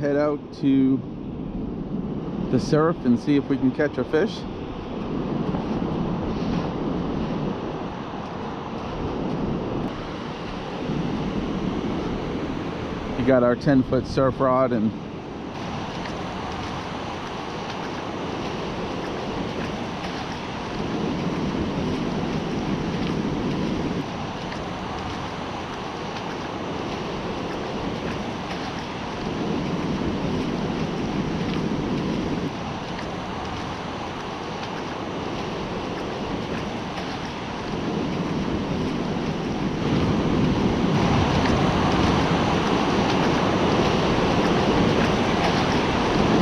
head out to the surf and see if we can catch a fish. We got our 10-foot surf rod and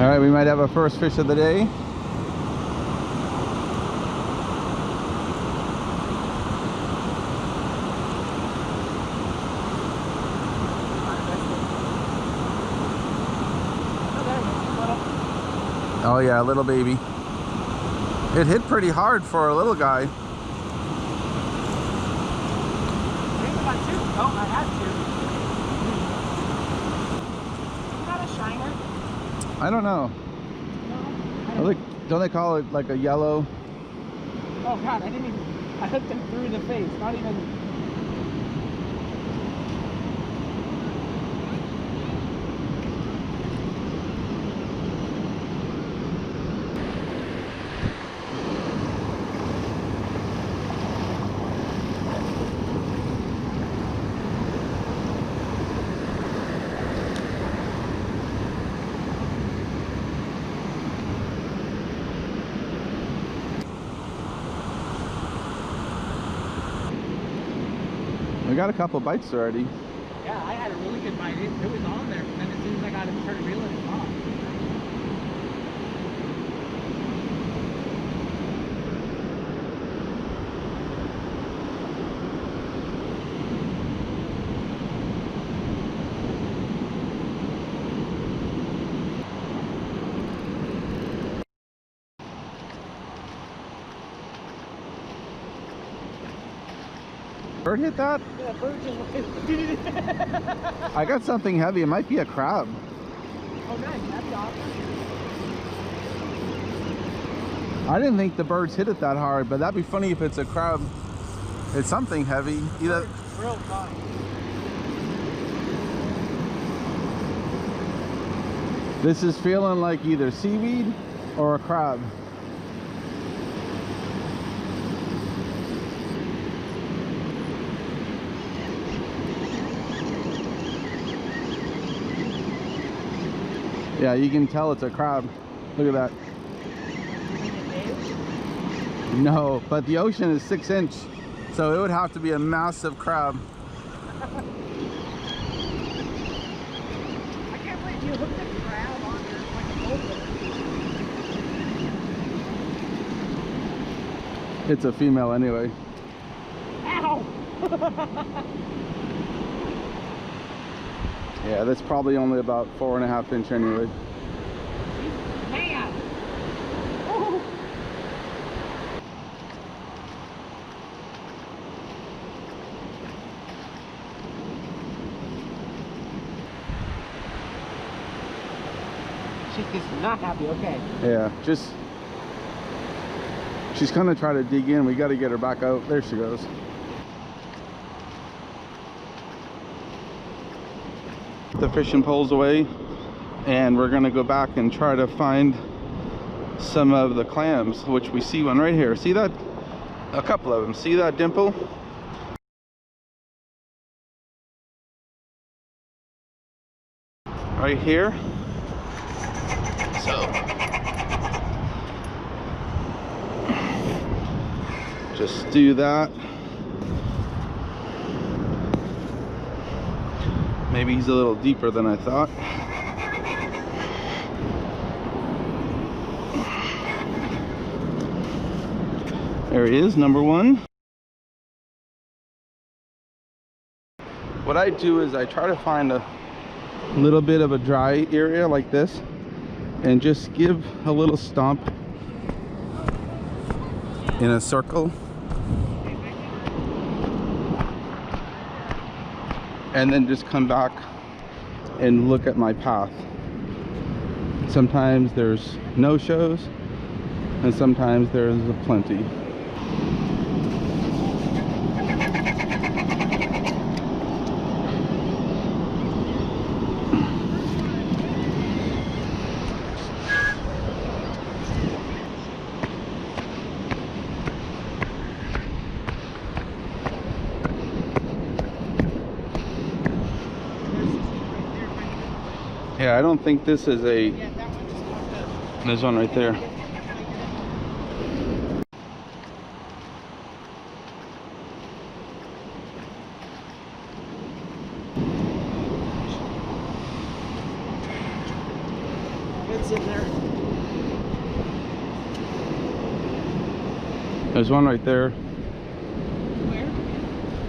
all right, we might have our first fish of the day. Oh yeah, a little baby. It hit pretty hard for a little guy. Oh, I had two. Is that a shiner? I don't know. No, don't they call it like a yellow? Oh god, I hooked him through the face, not even. We got a couple bites already. Yeah, I had a really good bite. It was on there, but then as soon as I got it, started reeling it off. Bird hit that? Yeah, bird just I got something heavy. It might be a crab. Oh nice, that'd be awesome. I didn't think the birds hit it that hard, but that'd be funny if it's a crab. It's something heavy. Either. Real fun. This is feeling like either seaweed or a crab. Yeah, you can tell it's a crab. Look at that. No, but the ocean is 6 inch, so it would have to be a massive crab. I can't believe you hooked a crab on your like a It's a female anyway. Ow! Yeah, that's probably only about 4.5 inch anyway. Man! Oh. She's not happy, okay. Yeah, she's gonna try to dig in. We gotta get her back out. There she goes. The fishing poles away, and we're gonna go back and try to find some of the clams, which we see one right here. See that? A couple of them. See that dimple? Right here. So just do that. Maybe he's a little deeper than I thought. There he is, number one. What I do is I try to find a little bit of a dry area like this and just give a little stomp in a circle, and then just come back and look at my path. Sometimes there's no shows, and sometimes there's plenty. Yeah, I don't think this is a... Yeah, that one just popped up. There's one right there. It's in there. There's one right there. Where?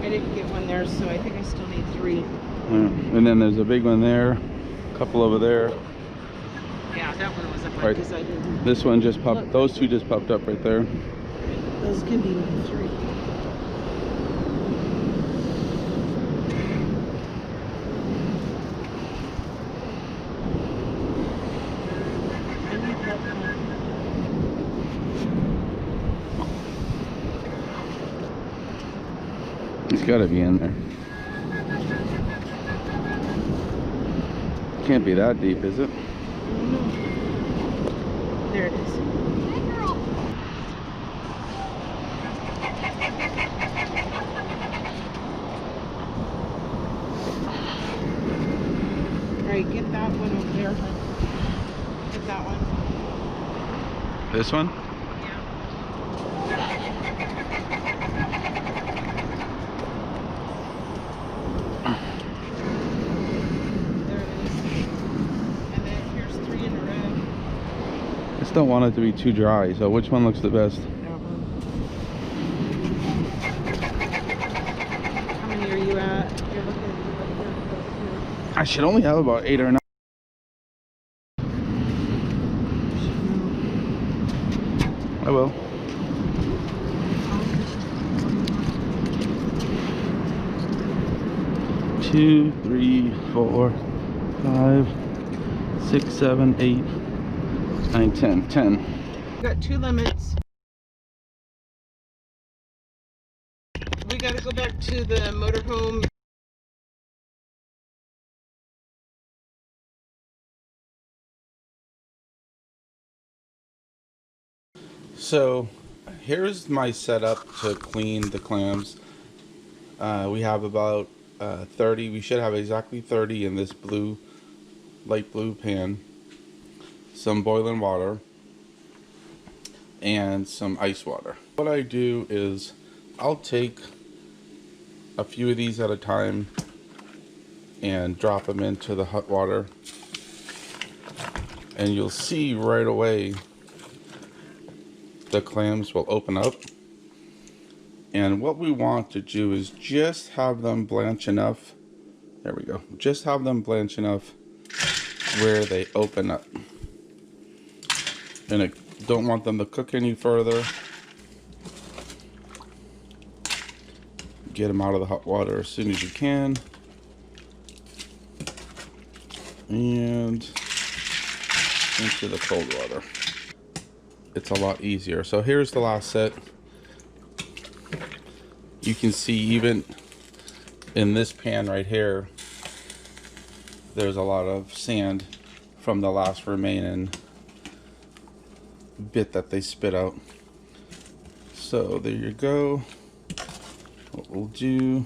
I didn't get one there, so I think I still need 3. And then there's a big one there. A couple over there. Yeah, that one was up Right. because I didn't. This one just popped. Look. Those two just popped up right there. Those can be 3. I need that one. It's got to be in there. Can't be that deep, is it? There it is. Alright, get that one over there. Get that one. This one? There it is. And then here's 3 in a row. I just don't want it to be too dry, so which one looks the best? How many are you at? You're looking at I should only have about 8 or 9. I will. Two, 3, 4, 5, 6, 7, 8, 9, 10. 10. We got 2 limits. We gotta go back to the motorhome. So here's my setup to clean the clams. We have about 30. We should have exactly 30 in this blue, light blue pan. Some boiling water and some ice water. What I do is I'll take a few of these at a time and drop them into the hot water, and you'll see right away the clams will open up. And what we want to do is just have them blanch enough. There we go. Just have them blanch enough where they open up. And I don't want them to cook any further. Get them out of the hot water as soon as you can. And into the cold water. It's a lot easier. So here's the last set. You can see even in this pan right here, there's a lot of sand from the last remaining bit that they spit out. So there you go. What we'll do,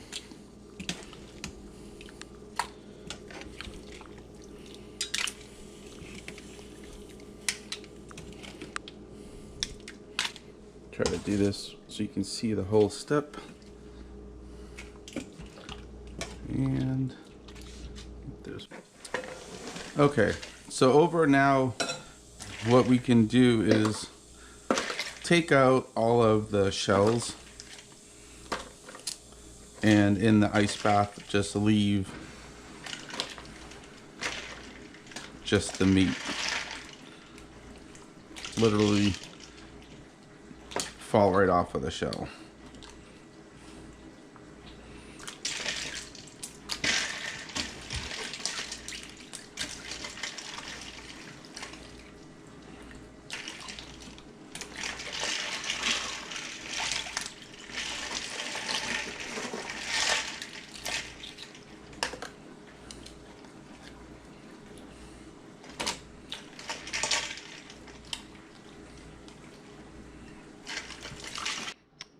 try to do this so you can see the whole step. And there's, okay, so over now, what we can do is take out all of the shells, and in the ice bath just leave just the meat. Literally fall right off of the shell.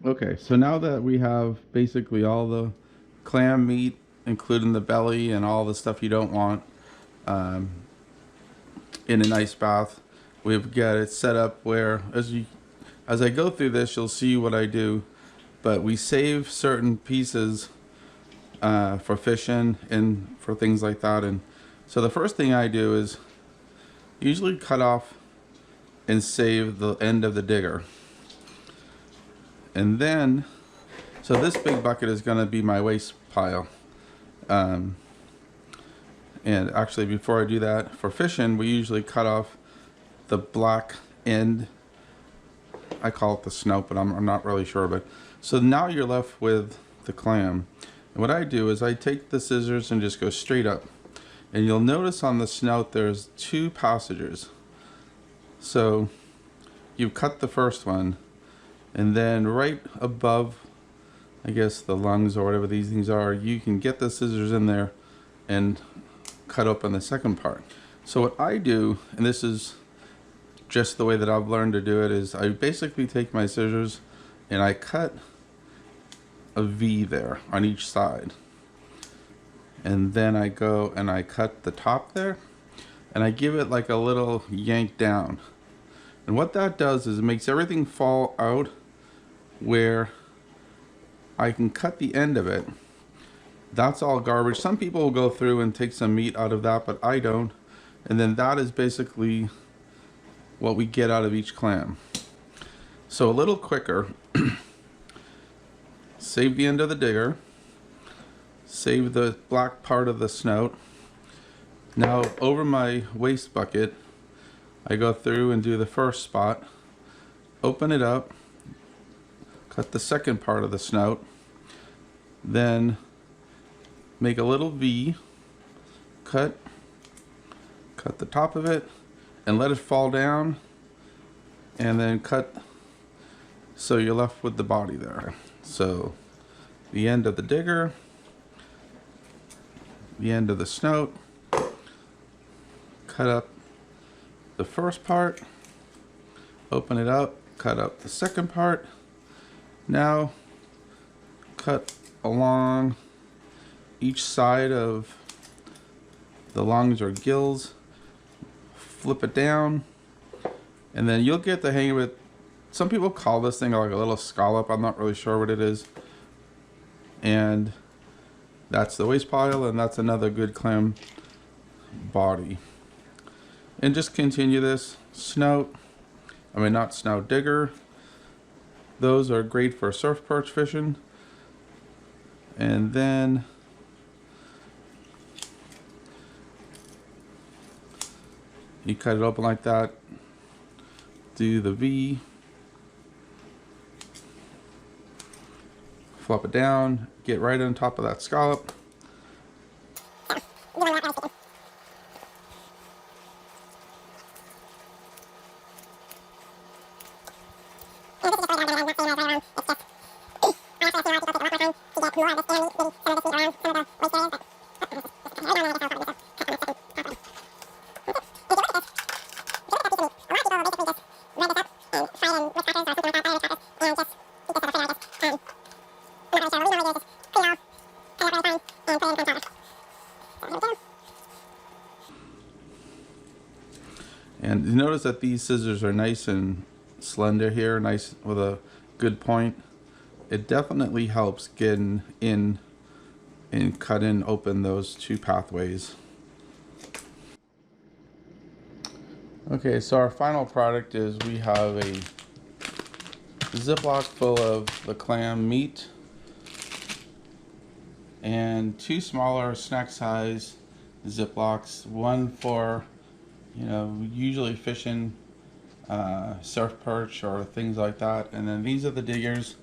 Okay, so now that we have basically all the clam meat, including the belly and all the stuff you don't want, um, in an ice bath, we've got it set up where as I go through this, you'll see what I do, but we save certain pieces for fishing and for things like that. And so the first thing I do is usually cut off and save the end of the digger. And then, so this big bucket is going to be my waste pile. And actually, before I do that, for fishing, we usually cut off the black end. I call it the snout, but I'm not really sure. But so now you're left with the clam. And what I do is I take the scissors and just go straight up. And you'll notice on the snout there's 2 passages. So you cut the first one, and then right above, I guess, the lungs or whatever these things are, you can get the scissors in there and cut open the second part. So what I do, and this is just the way that I've learned to do it, is I basically take my scissors and I cut a V there on each side. And then I go and I cut the top there, and I give it like a little yank down. And what that does is it makes everything fall out where I can cut the end of it. That's all garbage. Some people will go through and take some meat out of that, but I don't. And then that is basically what we get out of each clam. So a little quicker. Save the end of the digger. Save the black part of the snout. Now over my waste bucket, I go through and do the first spot. Open it up. Cut the second part of the snout. Then make a little V. Cut the top of it and let it fall down, and then cut so you're left with the body there. So the end of the digger, the end of the snout, cut up the first part, open it up, cut up the second part. Now cut along each side of the lungs or gills, flip it down, and then you'll get the hang of it. Some people call this thing like a little scallop. I'm not really sure what it is. And that's the waste pile, and that's another good clam body. And just continue this. Not snout, digger. Those are great for surf perch fishing. And then you cut it open like that. Do the V. Flop it down. Get right on top of that scallop. And you notice that these scissors are nice and slender here, nice with a good point. It definitely helps getting in and cut in open those 2 pathways. Okay, so our final product is we have a Ziploc full of the clam meat and 2 smaller snack size Ziplocs, one for usually fishing surf perch or things like that, and then these are the diggers